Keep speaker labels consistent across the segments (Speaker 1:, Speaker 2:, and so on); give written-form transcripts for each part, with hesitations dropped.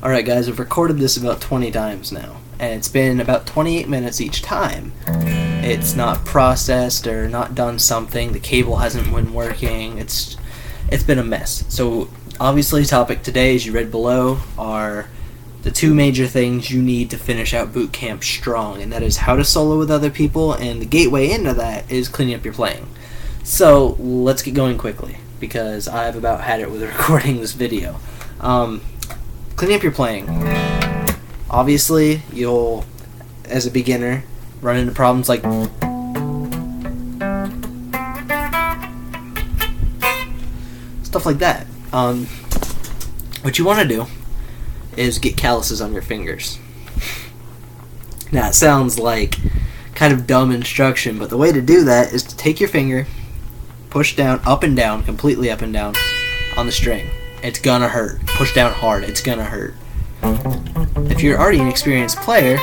Speaker 1: Alright guys, I've recorded this about 20 times now, and it's been about 28 minutes each time. It's not processed or not done something, the cable hasn't been working, it's been a mess. So obviously the topic today, as you read below, are the two major things you need to finish out Bootcamp strong, and that is how to solo with other people, and the gateway into that is cleaning up your playing. So let's get going quickly, because I've about had it with recording this video. Cleaning up your playing. Obviously, you'll, as a beginner, run into problems like stuff like that. What you want to do is get calluses on your fingers. Now, it sounds like kind of dumb instruction, but the way to do that is to take your finger, push down, up and down, completely up and down on the string. It's gonna hurt. Push down hard. It's gonna hurt. If you're already an experienced player,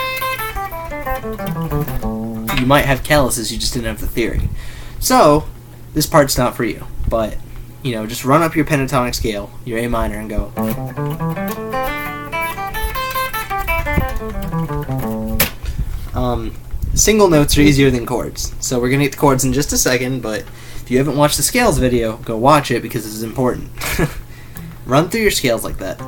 Speaker 1: you might have calluses, you just didn't have the theory. So, this part's not for you. But, you know, just run up your pentatonic scale, your A minor, and go. Single notes are easier than chords. So we're gonna get the chords in just a second, but if you haven't watched the scales video, go watch it because this is important. Run through your scales like that.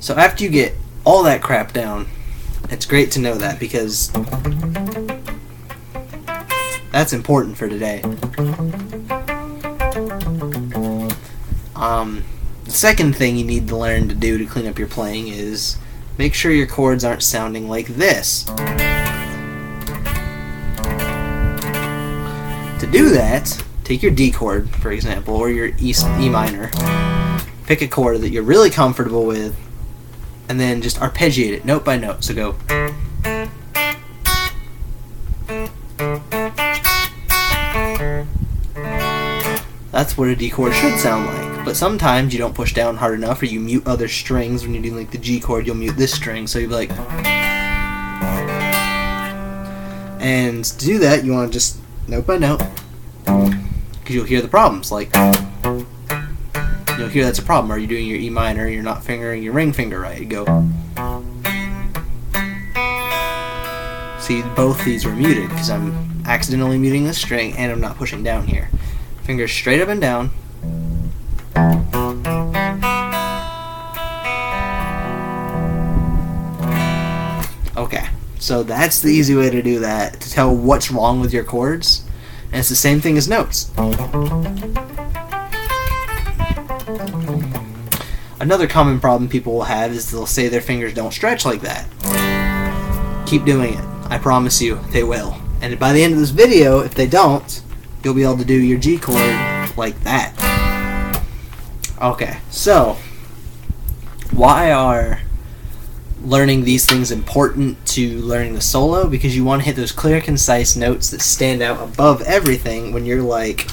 Speaker 1: So after you get all that crap down, it's great to know that because that's important for today. The second thing you need to learn to do to clean up your playing is make sure your chords aren't sounding like this. To do that, take your D chord, for example, or your E minor, pick a chord that you're really comfortable with, and then just arpeggiate it note by note. So go. That's what a D chord should sound like. But sometimes you don't push down hard enough, or you mute other strings. When you're doing like the G chord, you'll mute this string, so you'll be like. And to do that, you want to just note by note, because you'll hear the problems. Like, you'll hear that's a problem. Are you doing your E minor, you're not fingering your ring finger right? You go. See, both these were muted, because I'm accidentally muting this string, and I'm not pushing down here. Fingers straight up and down. Okay, so that's the easy way to do that, to tell what's wrong with your chords, and it's the same thing as notes. Another common problem people will have is they'll say their fingers don't stretch like that. Keep doing it. I promise you, they will. And by the end of this video, if they don't, you'll be able to do your G chord like that. Okay, so why are learning these things important to learning the solo? Because you want to hit those clear, concise notes that stand out above everything when you're like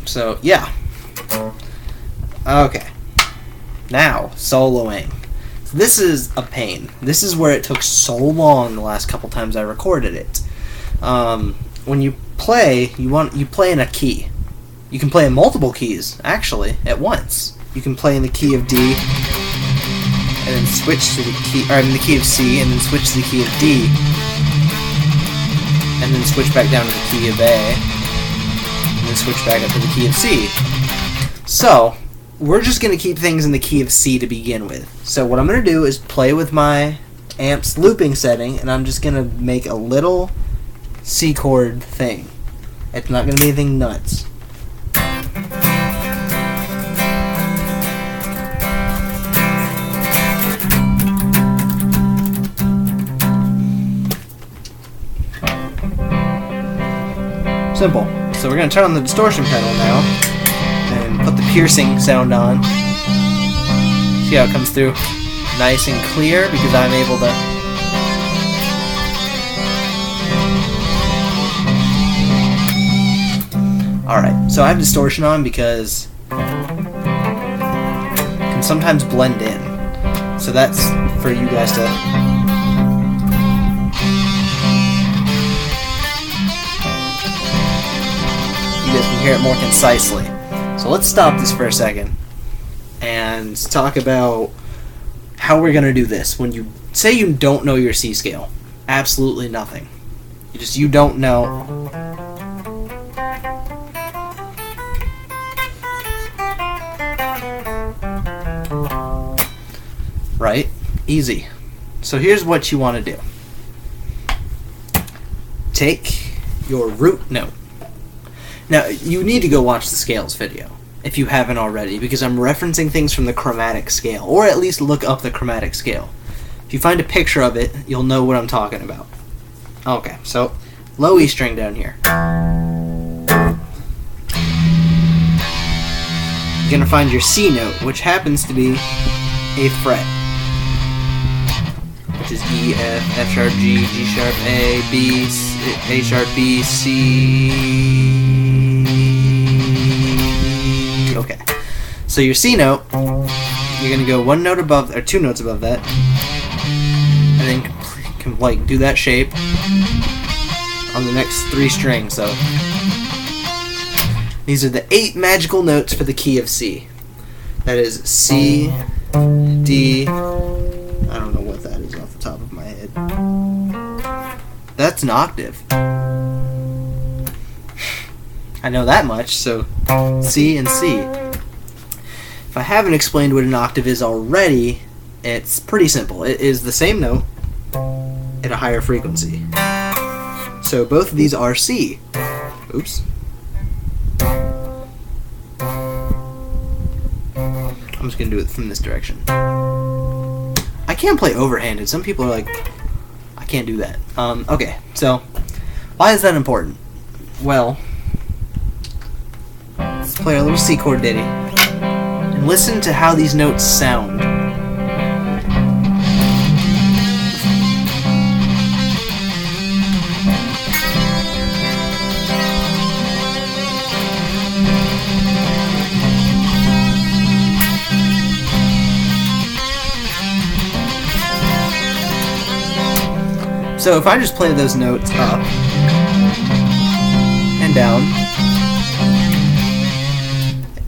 Speaker 1: so yeah. Okay. Now, soloing. This is a pain. This is where it took so long the last couple times I recorded it. When you play, you play in a key. You can play in multiple keys, actually, at once. You can play in the key of D, and then switch to the key, or in the key of C, and then switch to the key of D, and then switch back down to the key of A, and then switch back up to the key of C. So, we're just going to keep things in the key of C to begin with. So what I'm going to do is play with my amp's looping setting, and I'm just going to make a little C chord thing. It's not going to be anything nuts. Simple. So we're going to turn on the distortion pedal now, and put the piercing sound on. See how it comes through nice and clear because I'm able to Alright, so I have distortion on because can sometimes blend in. So that's for you guys to... You guys can hear it more concisely. So let's stop this for a second and talk about how we're going to do this. When you say you don't know your C scale, absolutely nothing. You don't know. Right? Easy. So here's what you want to do. Take your root note. Now, you need to go watch the scales video if you haven't already, because I'm referencing things from the chromatic scale, or at least look up the chromatic scale. If you find a picture of it, you'll know what I'm talking about. Okay, so low E string down here. You're going to find your C note, which happens to be a fret, which is E, F, F sharp, G, G sharp, A, B, A sharp, B, C. Okay, so your C note, you're going to go one note above, or two notes above that, and then like do that shape on the next three strings. So these are the 8 magical notes for the key of C. That is C, D, I don't know what that is off the top of my head. That's an octave. I know that much, so C and C. If I haven't explained what an octave is already, it's pretty simple. It is the same note at a higher frequency. So both of these are C. Oops. I'm just going to do it from this direction. I can't play overhanded. Some people are like, I can't do that. Okay, so why is that important? Well, let's play our little C chord ditty and listen to how these notes sound. So if I just play those notes up and down,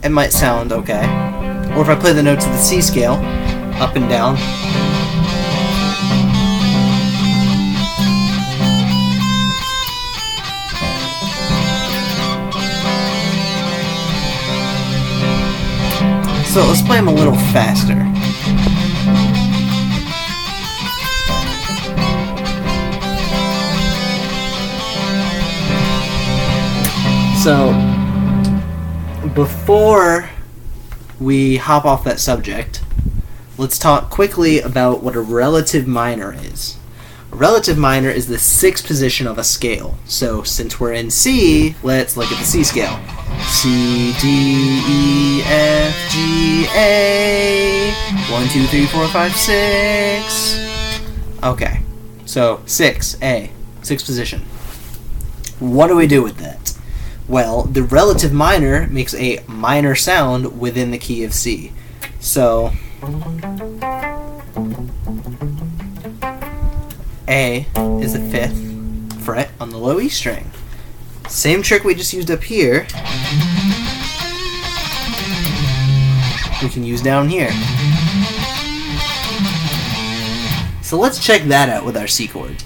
Speaker 1: it might sound okay. Or if I play the notes of the C scale, up and down, so let's play them a little faster. So, before we hop off that subject, let's talk quickly about what a relative minor is. A relative minor is the 6th position of a scale. So, since we're in C, let's look at the C scale. C, D, E, F, G, A. 1, 2, 3, 4, 5, 6. Okay, so 6, A, 6th position. What do we do with that? Well, the relative minor makes a minor sound within the key of C. So, A is the 5th fret on the low E string. Same trick we just used up here, we can use down here. So let's check that out with our C chord.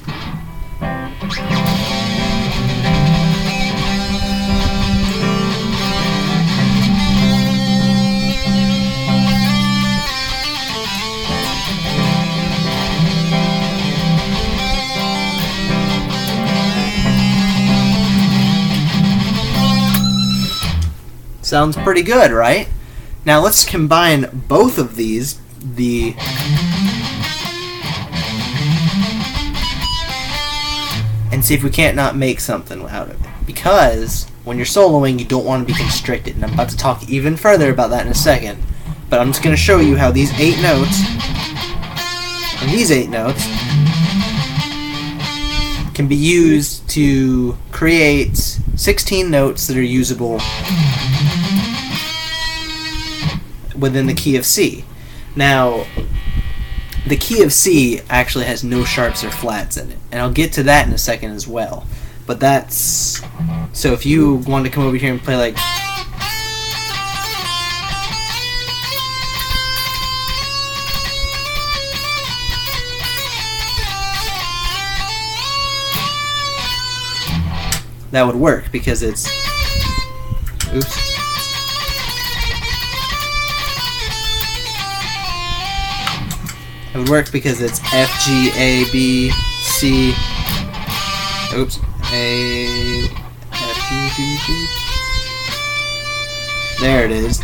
Speaker 1: Sounds pretty good, right? Now let's combine both of these, and see if we can't not make something out of it. Because when you're soloing, you don't want to be constricted, and I'm about to talk even further about that in a second. But I'm just going to show you how these 8 notes and these 8 notes can be used to create 16 notes that are usable within the key of C. Now, the key of C actually has no sharps or flats in it, and I'll get to that in a second as well. But that's... So if you want to come over here and play like... that would work because it's... Oops. It would work because it's F, G, A, B, C... Oops. A, F, G, G, G. There it is.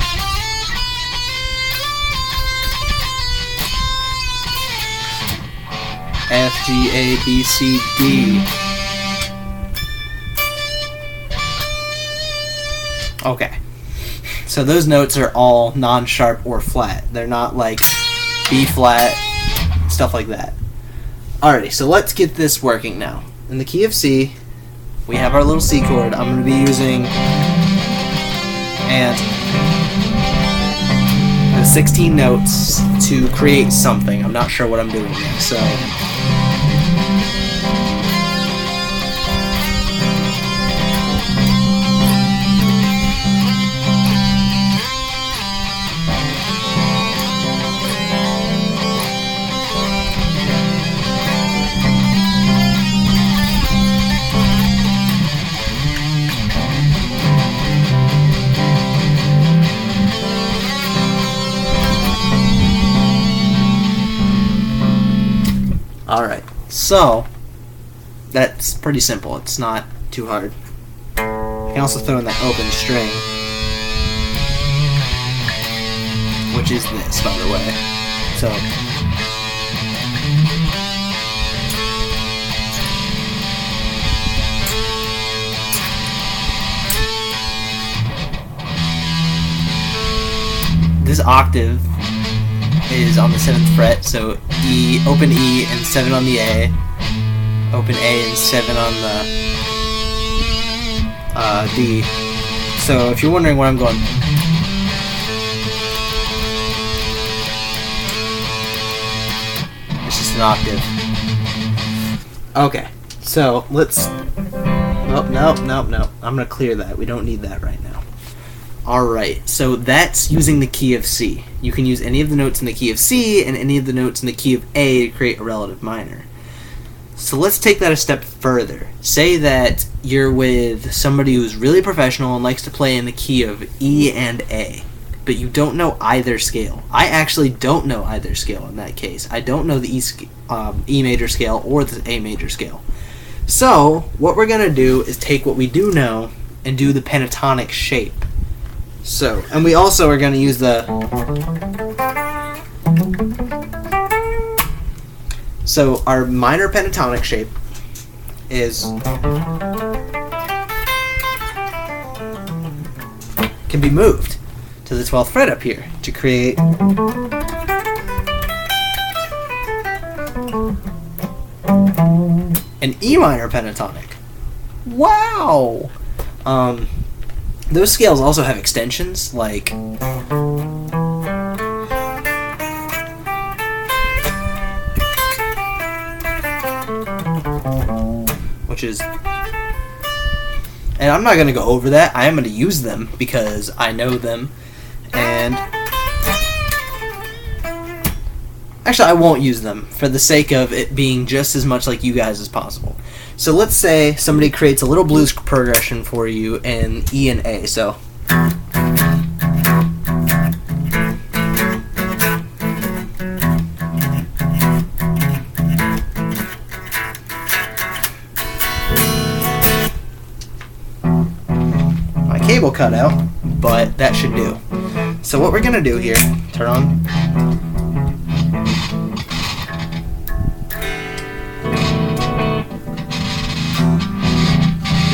Speaker 1: F, G, A, B, C, D. Okay. So those notes are all non-sharp or flat. They're not like B flat, stuff like that. Alrighty, so let's get this working now. In the key of C, we have our little C chord. I'm going to be using and the 16 notes to create something. I'm not sure what I'm doing yet, so... Alright, so that's pretty simple. It's not too hard. You can also throw in that open string, which is this, by the way. So this octave is on the 7th fret, so E, open E and 7 on the A, open A and 7 on the D. So if you're wondering where I'm going, it's just an octave. Okay, so let's... Oh, no. I'm going to clear that. We don't need that right now. Alright, so that's using the key of C. You can use any of the notes in the key of C and any of the notes in the key of A to create a relative minor. So let's take that a step further. Say that you're with somebody who's really professional and likes to play in the key of E and A, but you don't know either scale. I actually don't know either scale in that case. I don't know the E major scale or the A major scale. So what we're going to do is take what we do know and do the pentatonic shape. So, and we also are going to use the... So, our minor pentatonic shape is... can be moved to the 12th fret up here to create... an E minor pentatonic. Wow! Those scales also have extensions, like... which is... And I'm not going to go over that. I am going to use them because I know them. And... Actually, I won't use them for the sake of it being just as much like you guys as possible. So let's say somebody creates a little blues progression for you in E and A. So my cable cut out, but that should do. So what we're gonna do here, turn on.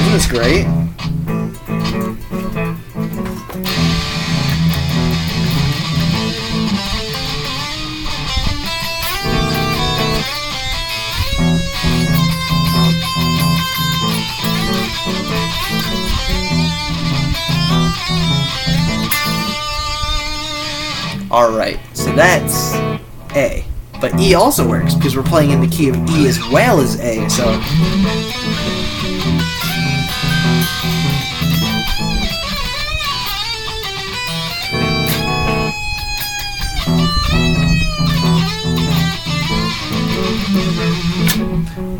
Speaker 1: Isn't this great? Alright, so that's A. But E also works, because we're playing in the key of E as well as A, so...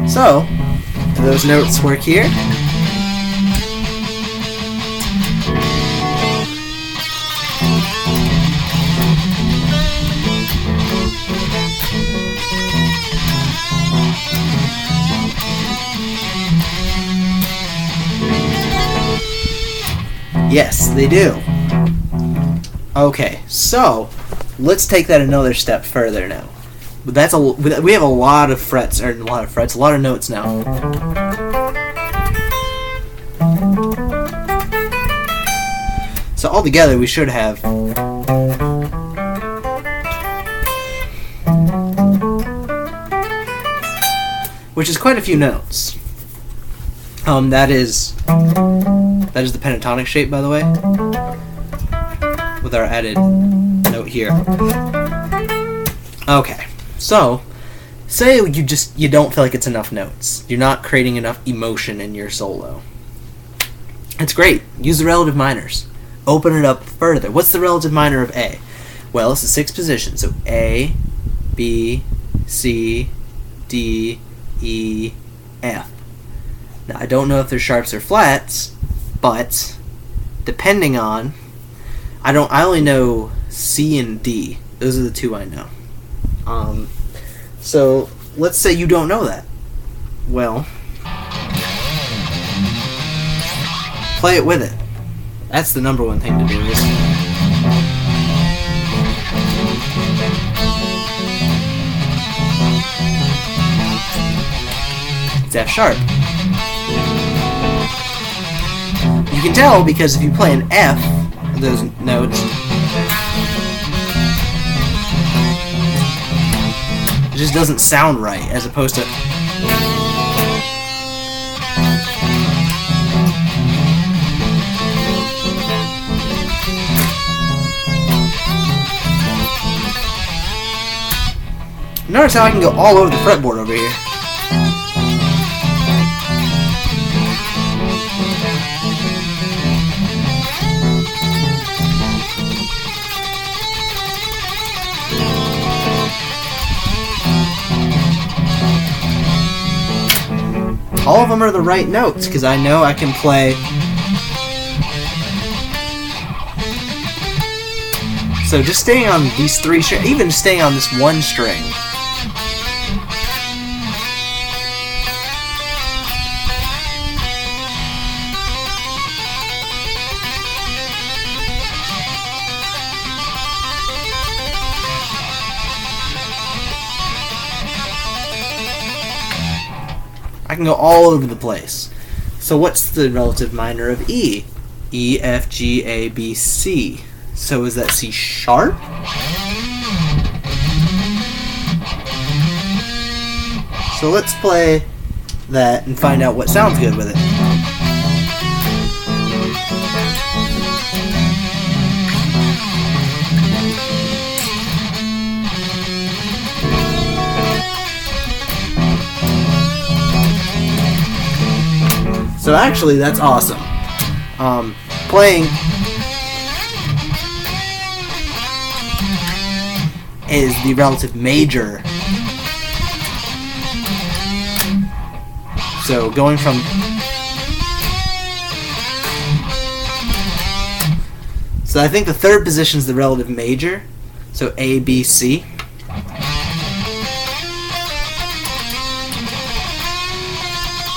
Speaker 1: So, do those notes work here? Yes, they do. Okay, so let's take that another step further now. We have a lot of frets, or a lot of notes now. So altogether, we should have which is quite a few notes. That is the pentatonic shape, by the way, with our added note here. Okay. So, say you don't feel like it's enough notes. You're not creating enough emotion in your solo. It's great. Use the relative minors. Open it up further. What's the relative minor of A? Well, it's the 6th position. So A, B, C, D, E, F. Now, I don't know if they're sharps or flats, but depending on... I only know C and D. Those are the two I know. So let's say you don't know that. Well, play it with it. That's the number one thing to do. It's F sharp. You can tell because if you play an F, those notes, it just doesn't sound right, as opposed to... Notice how I can go all over the fretboard over here. All of them are the right notes, because I know I can play... So just staying on these 3 strings, even staying on this 1 string. I can go all over the place. So what's the relative minor of E? E, F, G, A, B, C. So is that C sharp? So let's play that and find out what sounds good with it. So actually, that's awesome. Playing is the relative major. So going from... So I think the 3rd position is the relative major. So A, B, C.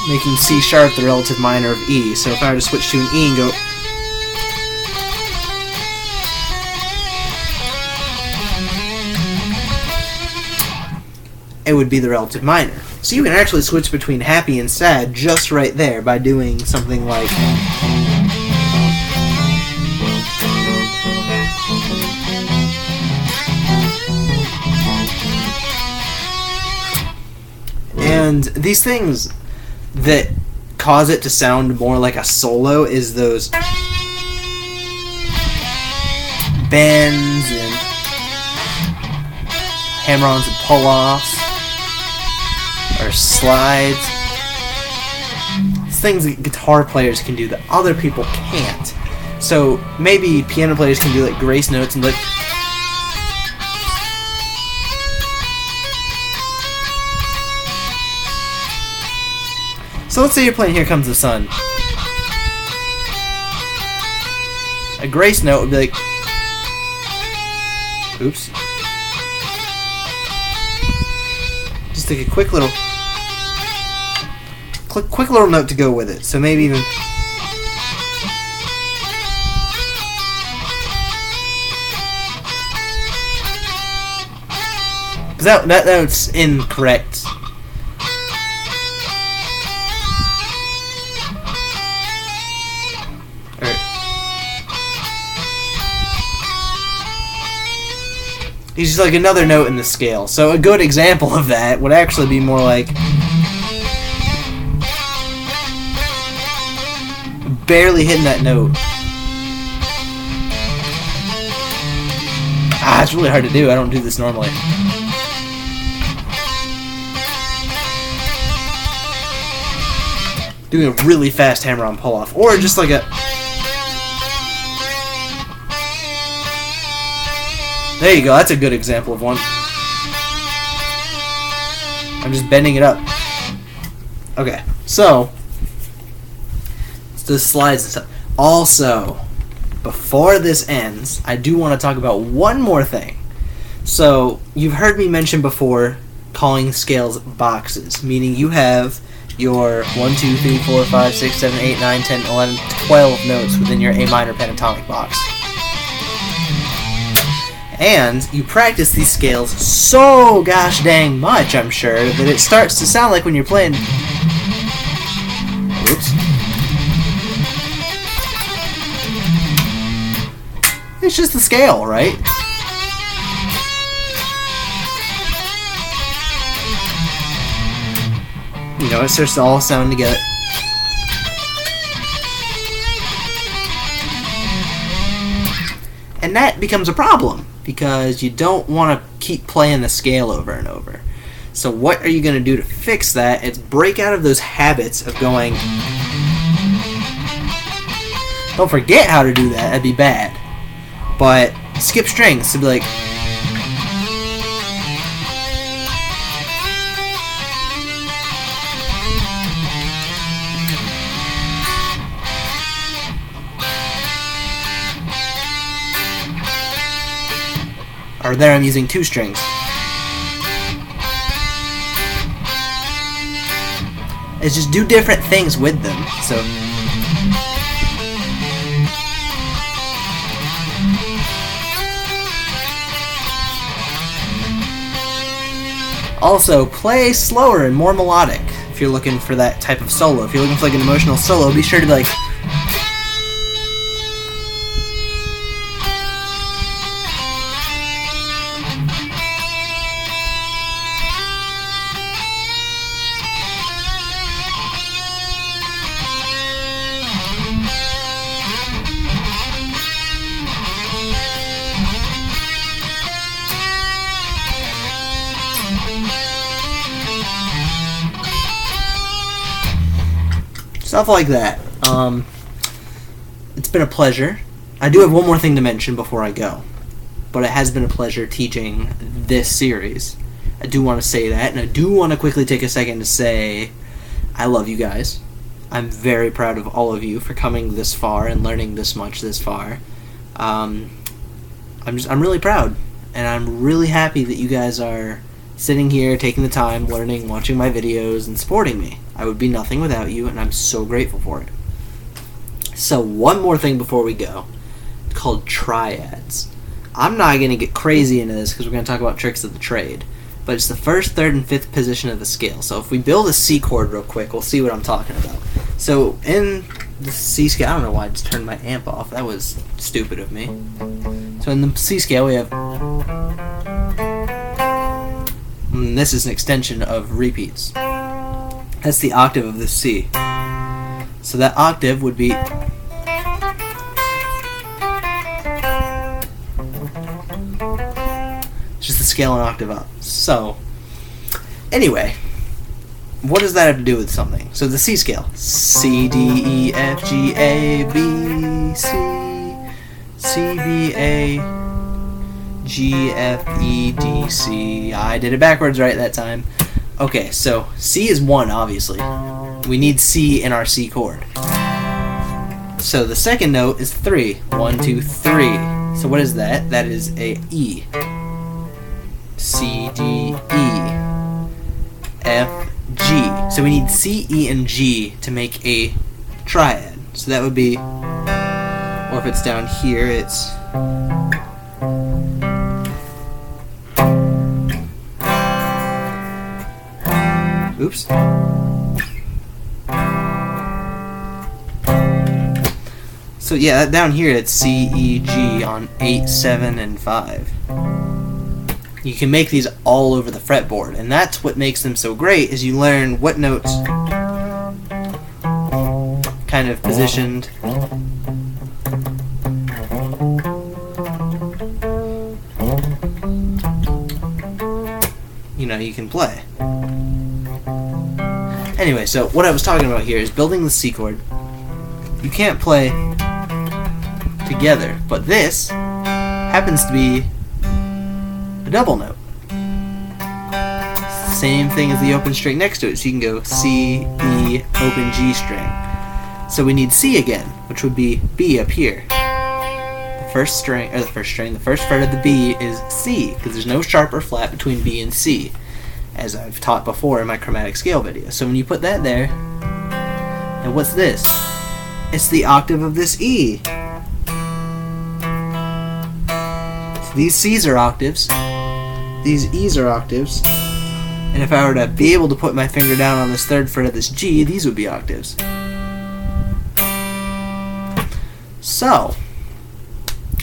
Speaker 1: Making C sharp the relative minor of E. So if I were to switch to an E and go... it would be the relative minor. So you can actually switch between happy and sad just right there by doing something like... And these things that cause it to sound more like a solo is those bends and hammer-ons and pull-offs, or slides. It's things that guitar players can do that other people can't. So maybe piano players can do like grace notes and like. So let's say you're playing Here Comes the Sun. A grace note would be like, oops. Just take a quick little note to go with it. So maybe even because that note's incorrect. He's just like another note in the scale. So a good example of that would actually be more like barely hitting that note. It's really hard to do. I don't do this normally. Doing a really fast hammer-on pull-off. Or just like a... There you go, that's a good example of one. I'm just bending it up. Okay, so let's do slides and stuff. Also, before this ends, I do want to talk about one more thing. So, you've heard me mention before calling scales boxes, meaning you have your 1, 2, 3, 4, 5, 6, 7, 8, 9, 10, 11, 12 notes within your A minor pentatonic box. And you practice these scales so gosh dang much, I'm sure, that it starts to sound like when you're playing... Oops. It's just the scale, right? You know, it starts to all sound together. And that becomes a problem, because you don't want to keep playing the scale over and over. So what are you going to do to fix that? It's break out of those habits of going... Don't forget how to do that, that'd be bad. But skip strings to be like... Or there I'm using 2 strings. It's just do different things with them. So also play slower and more melodic if you're looking for that type of solo. If you're looking for like an emotional solo, be sure to be like... Stuff like that. It's been a pleasure. I do have one more thing to mention before I go, but it has been a pleasure teaching this series. I do want to say that, and I do want to quickly take a second to say I love you guys. I'm very proud of all of you for coming this far and learning this much this far. I'm really proud, and I'm really happy that you guys are sitting here, taking the time, learning, watching my videos, and supporting me. I would be nothing without you, and I'm so grateful for it. So one more thing before we go. It's called triads. I'm not going to get crazy into this because we're going to talk about tricks of the trade, but it's the 1st, 3rd, and 5th position of the scale. So if we build a C chord real quick, we'll see what I'm talking about. So in the C scale, I don't know why I just turned my amp off. That was stupid of me. So in the C scale, we have... And this is an extension of repeats. That's the octave of the C. So that octave would be... It's just the scale an octave up. So, anyway, what does that have to do with something? So the C scale. C, D, E, F, G, A, B, C, C, B, A, G, F, E, D, C. I did it backwards right that time. Okay, so C is 1, obviously. We need C in our C chord. So the second note is 3. 1, 2, 3. So what is that? That is a E. C, D, E, F, G. So we need C, E, and G to make a triad. So that would be, or if it's down here, it's oops. So yeah, down here it's C, E, G on 8, 7, and 5. You can make these all over the fretboard, and that's what makes them so great, is you learn what notes kind of positioned you can play. Anyway, so what I was talking about here is building the C chord. You can't play together, but this happens to be a double note. Same thing as the open string next to it, so you can go C, E, open G string. So we need C again, which would be B up here. The first fret of the B is C, because there's no sharp or flat between B and C, as I've taught before in my chromatic scale video. So when you put that there, and what's this? It's the octave of this E. So these C's are octaves, these E's are octaves, and if I were to be able to put my finger down on this third fret of this G, these would be octaves. So,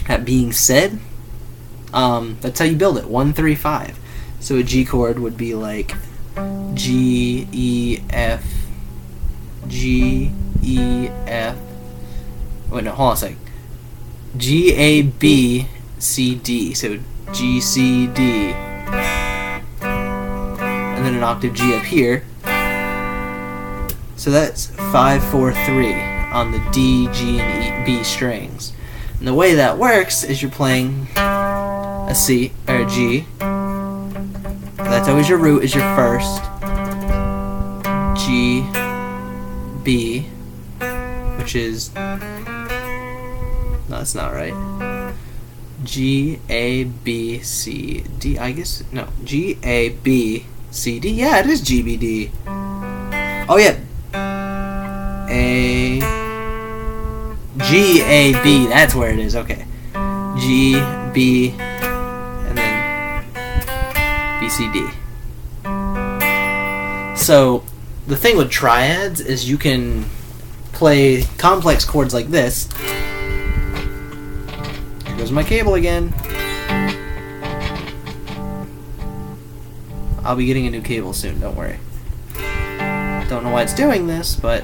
Speaker 1: that being said, that's how you build it, 1, 3, 5. So a G chord would be like G, E, F, G, E, F. Wait, no, hold on a sec. G, A, B, C, D. So G, C, D. And then an octave G up here. So that's 5, 4, 3 on the D, G, and E, B strings. And the way that works is you're playing a C, or a G. That's always your root, is your first. G, B, which is, no, that's not right. G, A, B, C, D, I guess, no, G, A, B, C, D, yeah, it is G, B, D. Oh, yeah. A, G, A, B, that's where it is, okay. G, B, and then B, C, D. So, the thing with triads is you can play complex chords like this. Here goes my cable again. I'll be getting a new cable soon, don't worry. Don't know why it's doing this, but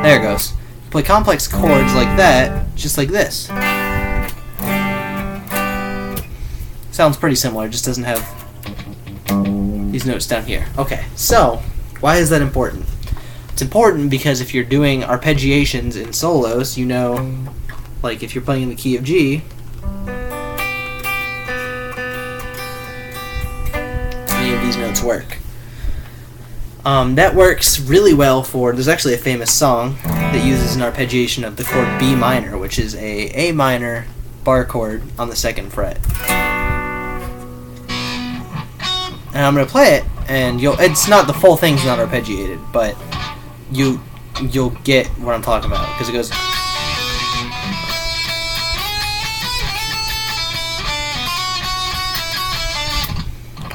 Speaker 1: there it goes. You play complex chords like that, just like this. Sounds pretty similar, just doesn't have these notes down here. Okay, so why is that important? It's important because if you're doing arpeggiations in solos, you know, like if you're playing in the key of G, any of these notes work. That works really well for, there's actually a famous song that uses an arpeggiation of the chord B minor, which is a minor bar chord on the 2nd fret. And I'm going to play it, and it's not, the full thing's not arpeggiated, but you'll get what I'm talking about, because it goes.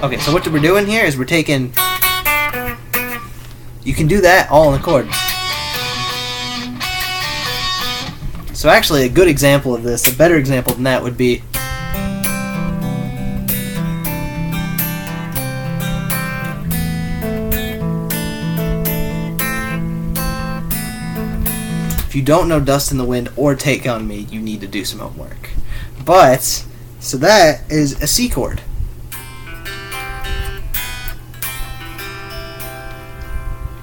Speaker 1: Okay, so what we're doing here is we're taking, you can do that all in the chord. So actually a good example of this, a better example than that would be if you don't know Dust in the Wind or Take On Me, you need to do some homework. But So that is a C chord.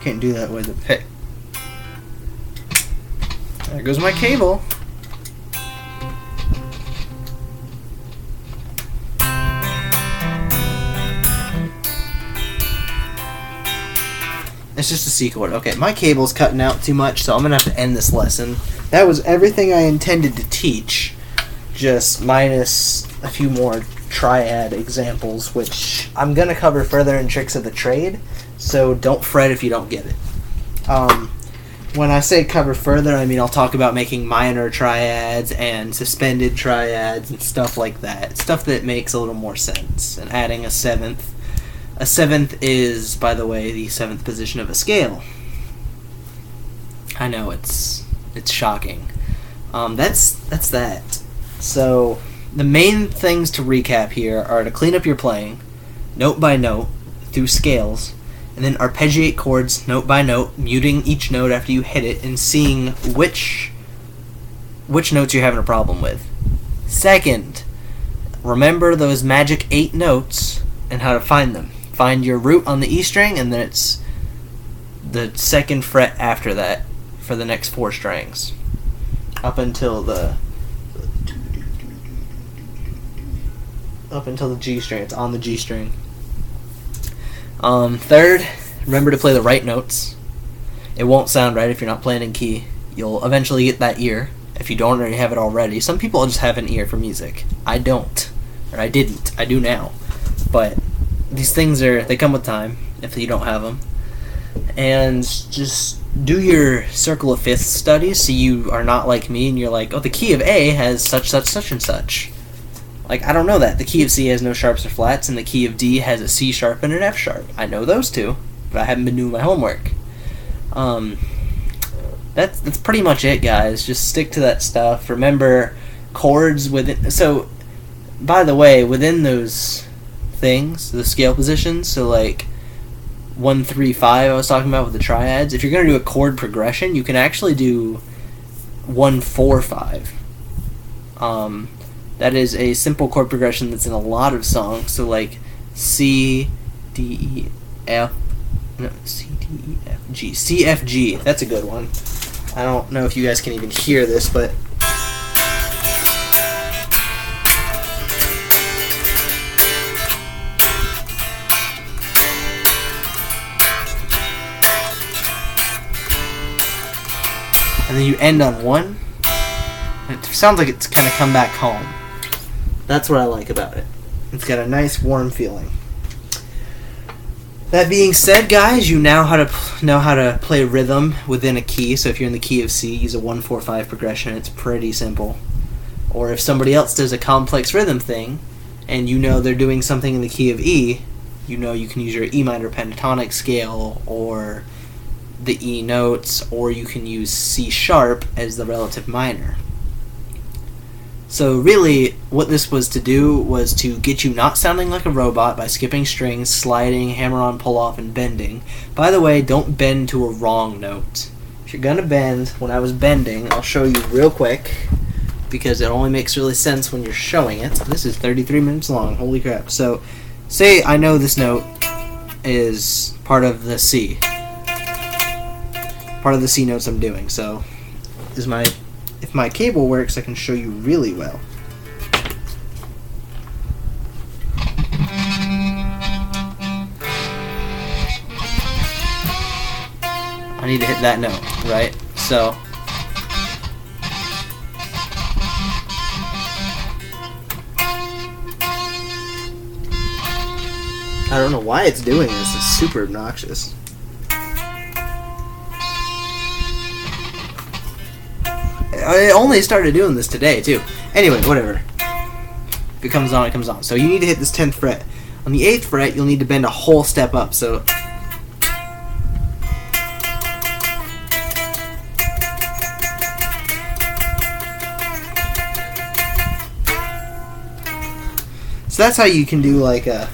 Speaker 1: Can't do that with a pick. There goes my cable. It's just a C chord. Okay, my cable's cutting out too much, so I'm going to have to end this lesson. That was everything I intended to teach, just minus a few more triad examples, which I'm going to cover further in Tricks of the Trade, so don't fret if you don't get it. When I say cover further, I mean I'll talk about making minor triads and suspended triads and stuff like that. Stuff that makes a little more sense, and adding a seventh. A seventh is, by the way, the seventh position of a scale. I know, it's shocking. That's that. So, the main things to recap here are to clean up your playing, note by note, through scales, and then arpeggiate chords note by note, muting each note after you hit it, and seeing which notes you're having a problem with. Second, remember those magic 8 notes and how to find them. Find your root on the E string, and then it's the 2nd fret after that for the next 4 strings. Up until the G string. It's on the G string. Third, remember to play the right notes. It won't sound right if you're not playing in key. You'll eventually get that ear if you don't already have it already. Some people just have an ear for music. I don't. Or I didn't. I do now. But these things they come with time if you don't have them. And just do your circle of fifths studies so you are not like me and you're like, oh, the key of A has such and such. Like, I don't know that. The key of C has no sharps or flats, and the key of D has a C sharp and an F sharp. I know those two, but I haven't been doing my homework. That's pretty much it, guys. Just stick to that stuff. Remember chords within. So, by the way, within those things, the scale positions, so like 1, 3, 5 I was talking about with the triads, if you're going to do a chord progression, you can actually do 1, 4, 5. That is a simple chord progression that's in a lot of songs, so like C, D, E, F, no, C, D, E, F, G, C, F, G, that's a good one. I don't know if you guys can even hear this, but and then you end on 1. It sounds like it's kind of come back home. That's what I like about it. It's got a nice warm feeling. That being said, guys, you now know how to play rhythm within a key. So if you're in the key of C, use a 1, 4, 5 progression. It's pretty simple. Or if somebody else does a complex rhythm thing, and you know they're doing something in the key of E, you know you can use your E minor pentatonic scale, or the E notes, or you can use C sharp as the relative minor. So really, what this was to do was to get you not sounding like a robot by skipping strings, sliding, hammer-on, pull-off, and bending. By the way, don't bend to a wrong note. If you're gonna bend, when I was bending, I'll show you real quick, because it only makes really sense when you're showing it. This is 33 minutes long, holy crap. So, say I know this note is part of the C. Part of the C notes I'm doing, so if my cable works, I can show you really well. I need to hit that note, right? So I don't know why it's doing this. It's super obnoxious. I only started doing this today, too. Anyway, whatever. If it comes on, it comes on. So you need to hit this 10th fret. On the 8th fret, you'll need to bend a whole step up. So that's how you can do like a...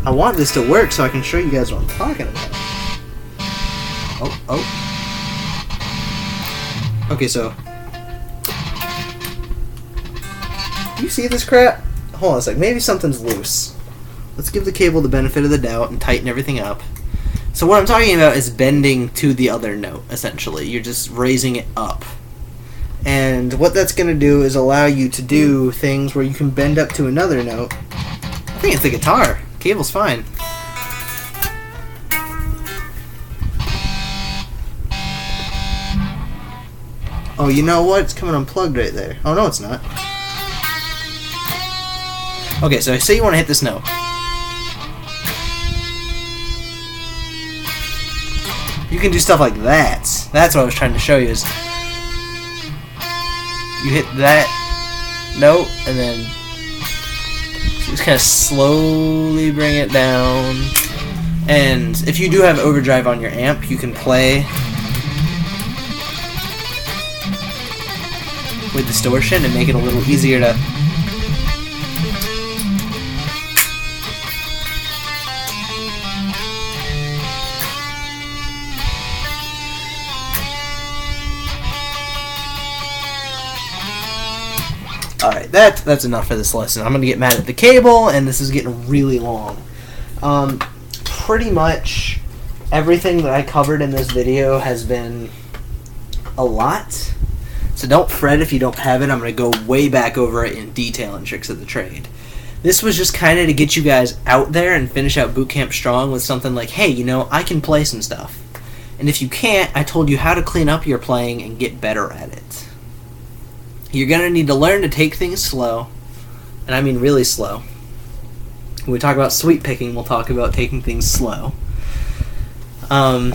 Speaker 1: I want this to work so I can show you guys what I'm talking about. Oh. Okay, so you see this crap? Hold on a sec. Maybe something's loose. Let's give the cable the benefit of the doubt and tighten everything up. So what I'm talking about is bending to the other note, essentially. You're just raising it up. And what that's going to do is allow you to do things where you can bend up to another note. I think it's the guitar. Cable's fine. Oh, you know what? It's coming unplugged right there. Oh, no, it's not. Okay, so say you want to hit this note. You can do stuff like that. That's what I was trying to show you. Is you hit that note and then just kind of slowly bring it down. And if you do have overdrive on your amp, you can play with distortion and make it a little easier to. Alright, that's enough for this lesson. I'm going to get mad at the cable, and this is getting really long. Pretty much everything that I covered in this video has been a lot. So don't fret if you don't have it. I'm going to go way back over it in detail in Tricks of the Trade. This was just kind of to get you guys out there and finish out Bootcamp strong with something like, hey, you know, I can play some stuff. And if you can't, I told you how to clean up your playing and get better at it. You're going to need to learn to take things slow, and I mean really slow. When we talk about sweep picking, we'll talk about taking things slow. You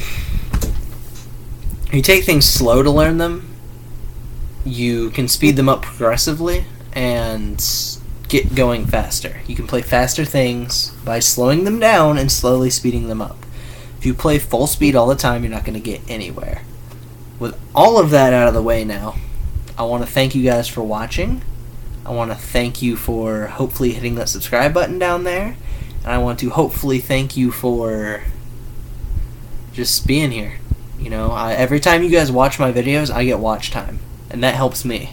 Speaker 1: take things slow to learn them, you can speed them up progressively and get going faster. You can play faster things by slowing them down and slowly speeding them up. If you play full speed all the time, you're not going to get anywhere. With all of that out of the way now, I want to thank you guys for watching. I want to thank you for hopefully hitting that subscribe button down there. And I want to hopefully thank you for just being here. You know, every time you guys watch my videos, I get watch time. And that helps me.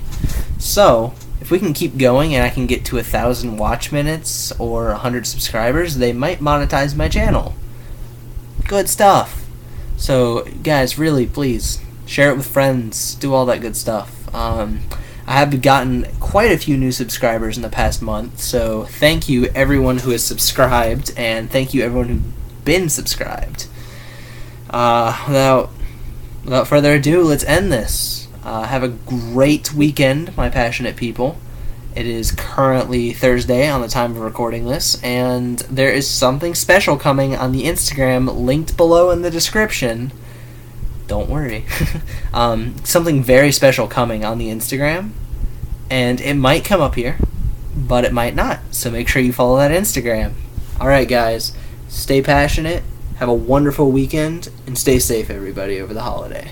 Speaker 1: So, if we can keep going and I can get to 1,000 watch minutes or 100 subscribers, they might monetize my channel. Good stuff. So, guys, really, please, share it with friends. Do all that good stuff. I have gotten quite a few new subscribers in the past month, so thank you everyone who has subscribed, and thank you everyone who's been subscribed. Without further ado, let's end this. Have a great weekend, my passionate people. It is currently Thursday on the time of recording this, and there is something special coming on the Instagram linked below in the description. Don't worry. Something very special coming on the Instagram, and it might come up here, but it might not, so make sure you follow that Instagram. Alright guys, stay passionate, have a wonderful weekend, and stay safe everybody over the holiday.